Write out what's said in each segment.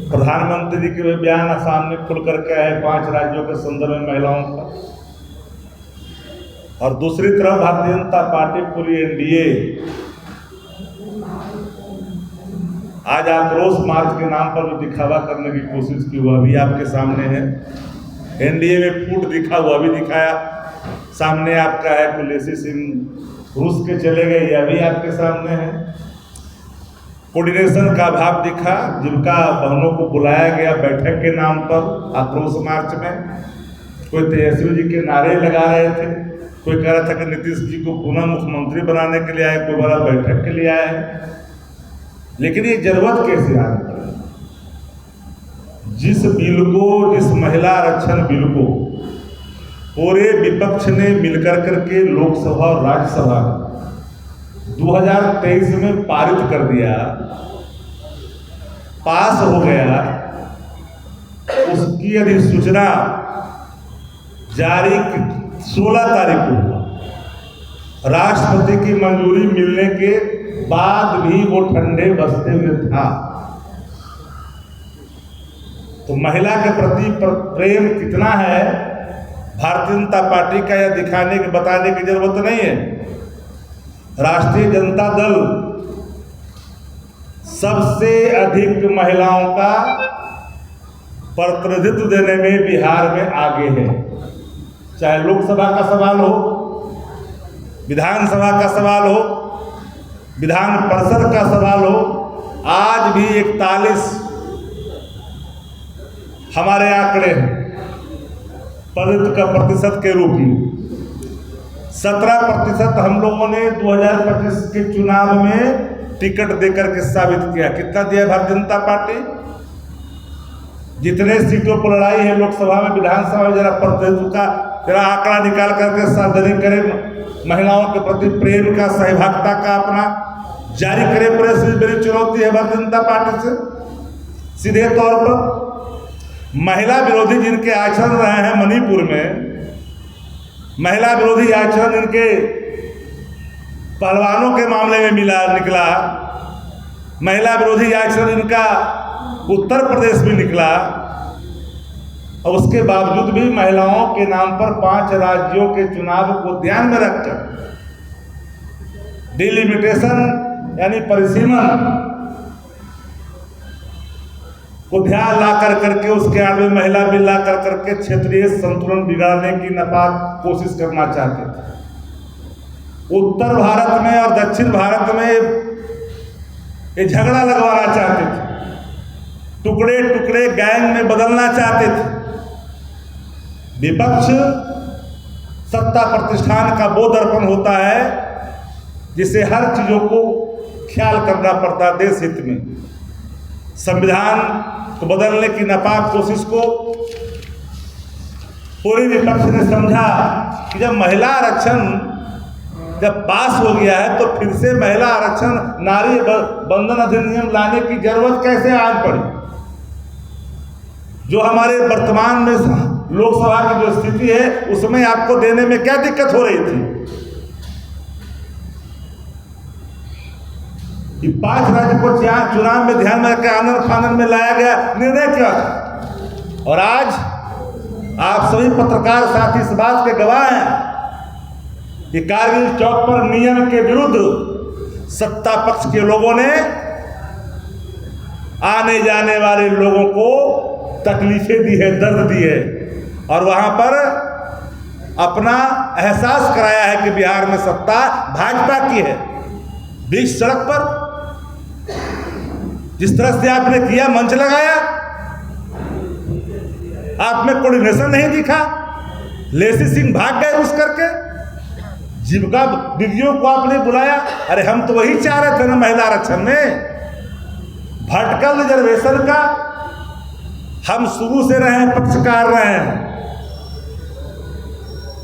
प्रधानमंत्री जी के बयान सामने खुल करके आए 5 राज्यों के संदर्भ में महिलाओं का, और दूसरी तरफ भारतीय जनता पार्टी पूरी एनडीए आज आक्रोश मार्च के नाम पर जो दिखावा करने की कोशिश की, वह भी आपके सामने है। एनडीए में फूट दिखा, वह भी दिखाया सामने आपका है। लेसी सिंह रूस के चले गए, यह भी आपके सामने है। कोऑर्डिनेशन का अभाव दिखा, जिनका बहनों को बुलाया गया बैठक के नाम पर आक्रोश मार्च में, कोई तेजस्वी जी के नारे लगा रहे थे, कोई कह रहा था कि नीतीश जी को पुनः मुख्यमंत्री बनाने के लिए आए, कोई बड़ा बैठक के लिए आए। लेकिन ये जरूरत कैसे आ रही? जिस बिल को, जिस महिला आरक्षण बिल को पूरे विपक्ष ने मिलकर करके लोकसभा और राज्यसभा 2023 में पारित कर दिया, पास हो गया, उसकी अधिसूचना जारी 16 तारीख को हुआ। राष्ट्रपति की मंजूरी मिलने के बाद भी वो ठंडे बसते हुए था। तो महिला के प्रति प्रेम कितना है भारतीय जनता पार्टी का, यह दिखाने के बताने की जरूरत नहीं है। राष्ट्रीय जनता दल सबसे अधिक महिलाओं का प्रतिनिधित्व देने में बिहार में आगे है। चाहे लोकसभा का सवाल हो, विधानसभा का सवाल हो, विधान परिषद का सवाल हो, आज भी 41 हमारे आंकड़े हैं प्रतिशत के रूप में। 17% हम लोगों ने 2025 के चुनाव में टिकट देकर के साबित किया। कितना दिया भारतीय जनता पार्टी? जितने सीटों पर लड़ाई है लोकसभा में, विधानसभा में, जरा प्रतिनिधित्व का जरा आंकड़ा निकाल करके सार्वजनिक करें। महिलाओं के प्रति प्रेम का, सहभागिता का अपना जारी करें। प्रेस बड़ी चुनौती है भारतीय जनता पार्टी से। सीधे तौर पर महिला विरोधी जिनके आचरण रहे हैं मणिपुर में, महिला विरोधी आचरण इनके पहलवानों के मामले में निकला, महिला विरोधी आचरण इनका उत्तर प्रदेश में निकला, और उसके बावजूद भी महिलाओं के नाम पर 5 राज्यों के चुनाव को ध्यान में रखकर डिलिमिटेशन यानी परिसीमन को ध्यान ला करके उसके आगे महिला बिल ला करके क्षेत्रीय संतुलन बिगाड़ने की नापाक कोशिश करना चाहते थे। उत्तर भारत में और दक्षिण भारत में ये झगड़ा लगवाना चाहते थे, टुकड़े टुकड़े गैंग में बदलना चाहते थे। विपक्ष सत्ता प्रतिष्ठान का वो दर्पण होता है जिसे हर चीजों को ख्याल करना पड़ता है देश हित में। संविधान को बदलने की नापाक कोशिश को पूरे विपक्ष ने समझा कि जब महिला आरक्षण जब पास हो गया है तो फिर से महिला आरक्षण, नारी बंधन अधिनियम लाने की जरूरत कैसे आज पड़ी। जो हमारे वर्तमान में लोकसभा की जो स्थिति है उसमें आपको देने में क्या दिक्कत हो रही थी? कि 5 राज्य को चुनाव में ध्यान में रखकर आनन फानन में लाया गया निर्णय क्या था? और आज आप सभी पत्रकार साथी इस बात के गवाह हैं कि कारगिल चौक पर नियम के विरुद्ध सत्ता पक्ष के लोगों ने आने जाने वाले लोगों को तकलीफें दी है, दर्द दी है, और वहां पर अपना एहसास कराया है कि बिहार में सत्ता भाजपा की है। बीच सड़क पर जिस तरह से आपने किया, मंच लगाया, आप में कोऑर्डिनेशन नहीं दिखा। लेसी सिंह भाग गए उस करके, जीविका दीदियों को आपने बुलाया। अरे हम तो वही चाह रहे थे ना महिला आरक्षण में, वर्टिकल रिजर्वेशन का हम शुरू से रहे पक्षकार रहे हैं।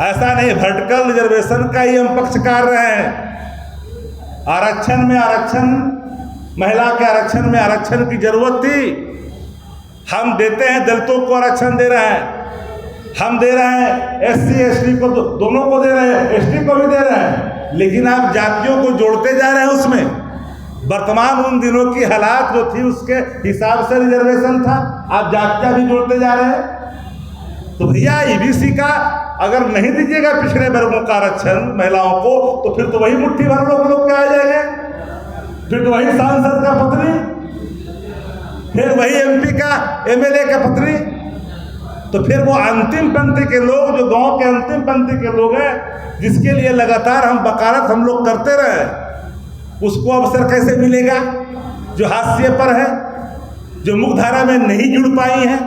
ऐसा नहीं, वर्टिकल रिजर्वेशन का ही हम पक्षकार रहे हैं। आरक्षण में आरक्षण, महिला के आरक्षण में आरक्षण की जरूरत थी। हम देते हैं, दलितों को आरक्षण दे रहे हैं, हम दे रहे हैं एससी एसटी को, दोनों को दे रहे हैं, एसटी को भी दे रहे हैं। लेकिन आप जातियों को जोड़ते जा रहे हैं उसमें। वर्तमान उन दिनों की हालात जो थी उसके हिसाब से रिजर्वेशन था। आप जातियां भी जोड़ते जा रहे हैं। तो भैया ईबीसी का अगर नहीं दीजिएगा पिछड़े वर्गों का आरक्षण महिलाओं को, तो फिर तो वही मुट्ठी भर लोग क्या आ जाएंगे, फिर तो वही सांसद का पत्नी, फिर वही एमपी का एमएलए का पत्नी। तो फिर वो अंतिम पंक्ति के लोग, जो गांव के अंतिम पंक्ति के लोग हैं, जिसके लिए लगातार हम वकालत हम लोग करते रहे, उसको अवसर कैसे मिलेगा? जो हाशिए पर है, जो मुख्यधारा में नहीं जुड़ पाई हैं,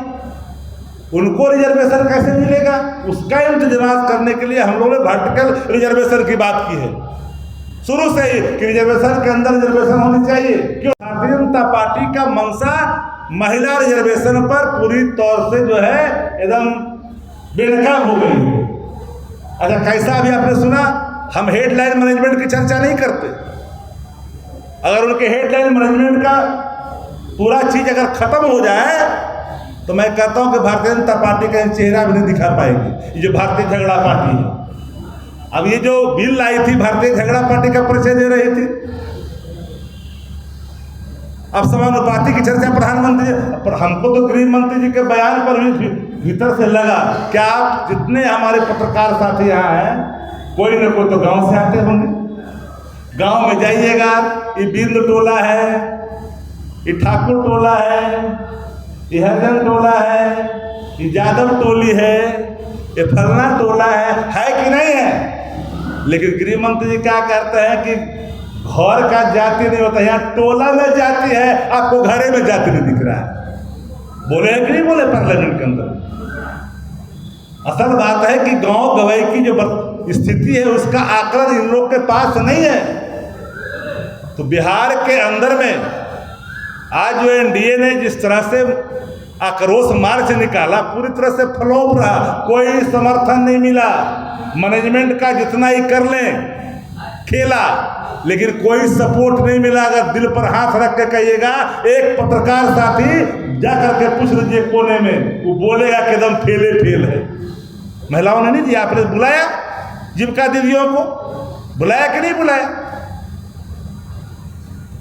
उनको रिजर्वेशन कैसे मिलेगा? उसका इंतजाम करने के लिए हम लोगों ने वर्टिकल रिजर्वेशन की बात की है शुरू से ही, कि रिजर्वेशन के अंदर रिजर्वेशन होनी चाहिए। क्यों? भारतीय जनता पार्टी का मंशा महिला रिजर्वेशन पर पूरी तौर से जो है एकदम बेनकाब हो गई है। अच्छा, कैसा अभी आपने सुना, हम हेडलाइन मैनेजमेंट की चर्चा नहीं करते। अगर उनके हेडलाइन मैनेजमेंट का पूरा चीज अगर खत्म हो जाए, तो मैं कहता हूं कि भारतीय जनता पार्टी का चेहरा भी नहीं दिखा पाएगी। ये जो भारतीय झगड़ा पार्टी है, अब ये जो बिल लाई थी भारतीय झगड़ा पार्टी का परिचय दे रही थी। अब समानुपाती की चर्चा प्रधानमंत्री, पर हमको तो गृह मंत्री जी के बयान पर भी भीतर से लगा, क्या आप जितने हमारे पत्रकार साथी यहाँ हैं, कोई न कोई तो गांव से आते होंगे। गांव में जाइएगा, ये बिंद टोला है, ये ठाकुर टोला है, ये हरिजन टोला है, ये यादव टोली है, ये फलना टोला है कि नहीं है? लेकिन गृह मंत्री जी क्या कहते हैं कि घर का जाति नहीं होता, यहाँ टोला में जाति है, आपको घरे में जाति नहीं दिख रहा है। बोले हैं कि नहीं बोले पार्लियामेंट के अंदर? असल बात है कि गांव गवई की जो स्थिति है उसका आकलन इन लोग के पास नहीं है। तो बिहार के अंदर में आज जो एनडीए ने जिस तरह से आक्रोश मार्च निकाला, पूरी तरह से फ्लॉप रहा, कोई समर्थन नहीं मिला। मैनेजमेंट का जितना ही कर लें खेला, लेकिन कोई सपोर्ट नहीं मिला। अगर दिल पर हाथ रख के कहिएगा, एक पत्रकार साथी जा करके पूछ लीजिए कोने में, वो बोलेगा कि एकदम फेले फेल है। महिलाओं ने नहीं दिया, आपने बुलाया जीविका दीदियों को, बुलाया कि नहीं बुलाया?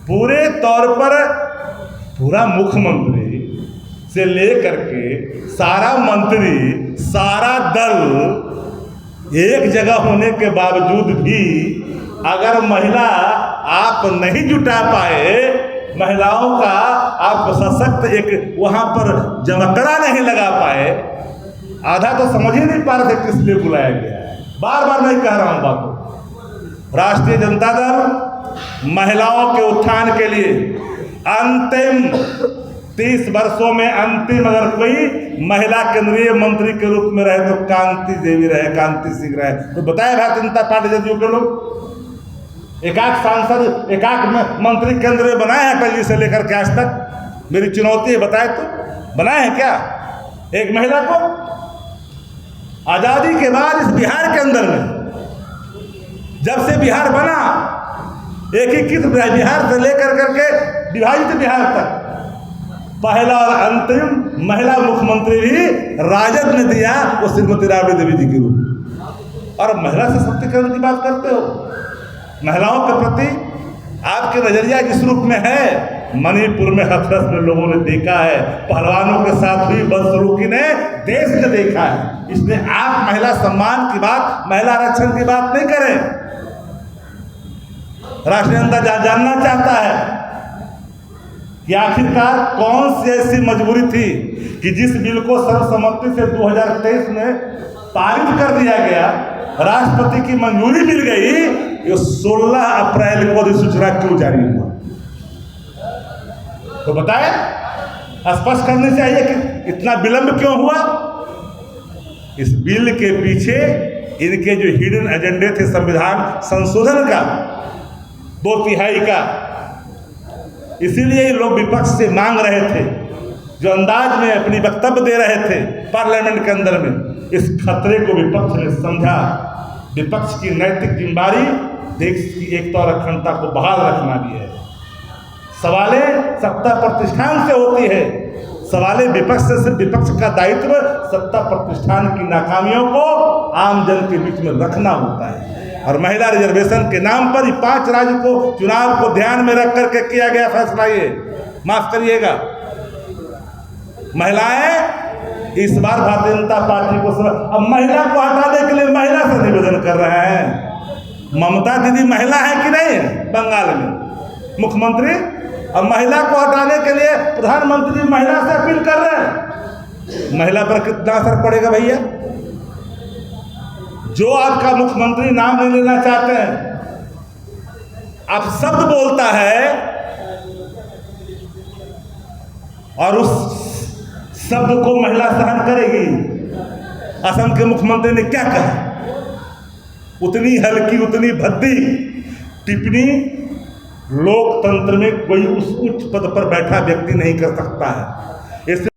पूरे तौर पर पूरा मुख्यमंत्री से लेकर के सारा मंत्री, सारा दल एक जगह होने के बावजूद भी अगर महिला आप नहीं जुटा पाए, महिलाओं का आप सशक्त एक वहां पर जमकड़ा नहीं लगा पाए, आधा तो समझ ही नहीं पा रहे थे किस लिए बुलाया गया है। बार बार मैं कह रहा हूं बात को, राष्ट्रीय जनता दल महिलाओं के उत्थान के लिए अंतिम 30 वर्षों में अंतिम अगर कोई महिला केंद्रीय मंत्री के रूप में रहे तो कांति देवी रहे, कांति सिंह रहे। तो बताए भारतीय जनता पार्टी जदयू के लोग एकाक सांसद, एकाक मंत्री केंद्र में बनाए हैं अटल जी से लेकर के आज तक। मेरी चुनौती है, बताए तो बनाए हैं क्या एक महिला को? आजादी के बाद इस बिहार के अंदर में, जब से बिहार बना, एकीकृत बिहार से लेकर करके विभाजित बिहार तक, पहला और अंतिम महिला मुख्यमंत्री भी राजद ने दिया, वो श्रीमती राबड़ी देवी जी के रूप। और महिला सशक्तिकरण की बात करते हो, महिलाओं के प्रति आपके नजरिया जिस रूप में है, मणिपुर में हथरस में लोगों ने देखा है, पहलवानों के साथ हुई बदसलूकी ने देश ने देखा है। इसलिए आप महिला सम्मान की बात, महिला आरक्षण की बात नहीं करें। राष्ट्रीय जनता जानना चाहता है कि आखिरकार कौन सी ऐसी मजबूरी थी कि जिस बिल को सर्वसम्मति से 2023 में पारित कर दिया गया, राष्ट्रपति की मंजूरी मिल गई, ये 16 अप्रैल को अधिसूचना क्यों जारी हुआ? तो बताएं, स्पष्ट करनी चाहिए कि इतना विलंब क्यों हुआ। इस बिल के पीछे इनके जो हिडन एजेंडे थे संविधान संशोधन का, 2/3 का, इसीलिए लोग विपक्ष से मांग रहे थे, जो अंदाज में अपनी वक्तव्य दे रहे थे पार्लियामेंट के अंदर में, इस खतरे को विपक्ष ने समझा। विपक्ष की नैतिक जिम्मेदारी देश की एकता और अखंडता को बहाल रखना भी है। सवालें सत्ता प्रतिष्ठान से होती है, सवालें विपक्ष से सिर्फ विपक्ष का दायित्व सत्ता प्रतिष्ठान की नाकामियों को आम जन के बीच में रखना होता है। और महिला रिजर्वेशन के नाम पर ही 5 राज्य को चुनाव को ध्यान में रख करके किया गया फैसला। ये माफ करिएगा, महिलाएं इस बार भारतीय जनता पार्टी को अब महिला को हटाने के लिए महिला से निवेदन कर रहे हैं। ममता दीदी महिला है कि नहीं है बंगाल में मुख्यमंत्री? अब महिला को हटाने के लिए प्रधानमंत्री महिला से अपील कर रहे हैं। महिला पर कितना असर पड़ेगा भैया? जो आपका मुख्यमंत्री नाम नहीं लेना चाहते हैं, आप शब्द बोलता है और उस शब्द को महिला सहन करेगी। असम के मुख्यमंत्री ने क्या कहा? उतनी हल्की उतनी भद्दी टिप्पणी लोकतंत्र में कोई उस उच्च पद पर बैठा व्यक्ति नहीं कर सकता है।